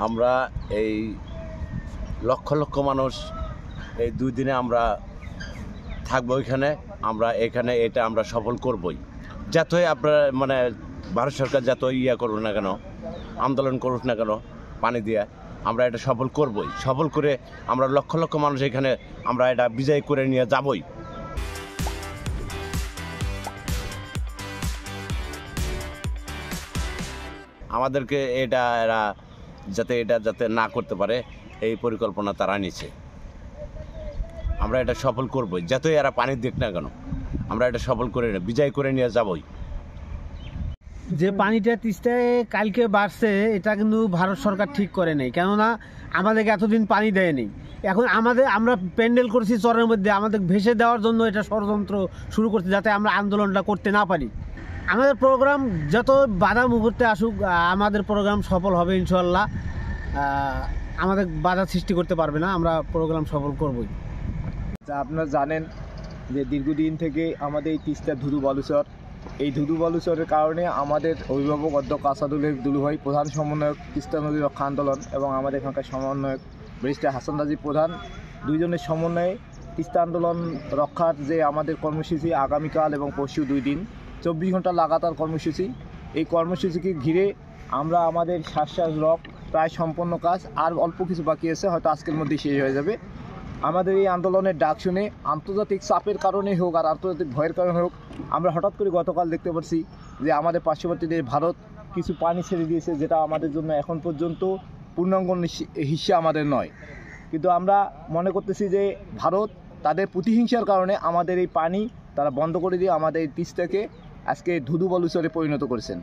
আমরা এই লক্ষ লক্ষ মানুষ এই 2 দিনে আমরা থাকবো এখানে। আমরা এখানে এটা আমরা সফল করবই, যতই আপনারা মানে ভারত সরকার যত করুক না কেন, আন্দোলন করুক না কেন পানি দিয়ে, আমরা এটা সফল করবই। সফল করে আমরা লক্ষ লক্ষ মানুষ এখানে আমরা এটা বিজয় করে নিয়ে যাবই। আমাদেরকে এরা যাতে না করতে পারে এই পরিকল্পনা তারা নিচ্ছে। আমরা এটা সফল করবই, যতই এরা পানি দিক না কেন আমরা এটা সফল করে বিজয় করে নিয়ে যাবই। যে পানিটা তিস্তায় কালকে বাড়ছে এটা কিন্তু ভারত সরকার ঠিক করে নেই, কেননা আমাদেরকে এতদিন পানি দেয়নি। এখন আমরা প্যান্ডেল করছি চরের মধ্যে, আমাদের ভেসে দেওয়ার জন্য এটা ষড়যন্ত্র শুরু করছে যাতে আমরা আন্দোলনটা করতে না পারি। আমাদের প্রোগ্রাম যত বাধা মুহূর্তে আসুক আমাদের প্রোগ্রাম সফল হবে ইনশাল্লাহ। আমাদের বাধা সৃষ্টি করতে পারবে না, আমরা প্রোগ্রাম সফল করবই। আপনারা জানেন যে দীর্ঘদিন থেকে আমাদের এই তিস্তা ধুধু বালুচর, এই ধুধু বালুচরের কারণে আমাদের অভিভাবক অধ্যক্ষ আসাদুলের দুলুভাই প্রধান সমন্বয়ক তিস্তা নদী রক্ষা আন্দোলন এবং আমাদের এখানকার সমন্বয়ক ব্যারিস্টার হাসান রাজি প্রধান, দুইজনের সমন্বয়ে তিস্তা আন্দোলন রক্ষার যে আমাদের কর্মসূচি আগামীকাল এবং পরশু 2 দিন 24 ঘন্টা লাগাতার কর্মসূচি। এই কর্মসূচিকে ঘিরে আমরা আমাদের শ্বাস রক প্রায় সম্পন্ন কাজ, আর অল্প কিছু বাকি আছে, হয়তো আজকের মধ্যেই শেষ হয়ে যাবে। আমাদের এই আন্দোলনের ডাক শুনে আন্তর্জাতিক চাপের কারণে হোক আর আন্তর্জাতিক ভয়ের কারণে হোক, আমরা হঠাৎ করে গতকাল দেখতে পাচ্ছি যে আমাদের পার্শ্ববর্তী দেশ ভারত কিছু পানি ছেড়ে দিয়েছে, যেটা আমাদের জন্য এখন পর্যন্ত পূর্ণাঙ্গ হিস্সা আমাদের নয়। কিন্তু আমরা মনে করতেছি যে ভারত তাদের প্রতিহিংসার কারণে আমাদের এই পানি তারা বন্ধ করে দিয়ে আমাদের এই তিস্তাকে আজকে ধুধু বালুচরে পরিণত করেছেন।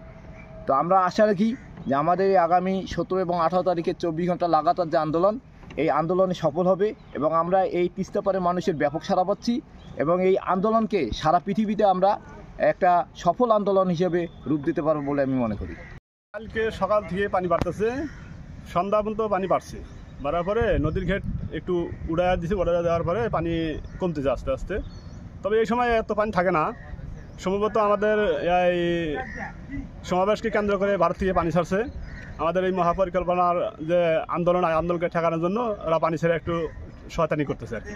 তো আমরা আশা রাখি যে আমাদের এই আগামী 17 এবং 18 তারিখে 24 ঘন্টা লাগাতার যে আন্দোলন, এই আন্দোলনে সফল হবে এবং আমরা এই তিস্তা পাড়ের মানুষের ব্যাপক সাড়া পাচ্ছি এবং এই আন্দোলনকে সারা পৃথিবীতে আমরা একটা সফল আন্দোলন হিসেবে রূপ দিতে পারবো বলে আমি মনে করি। কালকে সকাল থেকে পানি বাড়তেছে, সন্ধ্যা পর্যন্ত পানি বাড়ছে, বাড়ার পরে নদীর ঘেট একটু উড়াইয়া দিছে, উড়াইয়া দেওয়ার পরে পানি কমতেছে আস্তে আস্তে। তবে এই সময় এত পানি থাকে না, সম্ভবত আমাদের এই সমাবেশকে কেন্দ্র করে ভারত থেকে পানি ছাড়ছে। আমাদের এই মহাপরিকল্পনার যে আন্দোলনকে ঠেকানোর জন্য ওরা পানি ছেড়ে একটু শয়তানি করতেছে আর কি।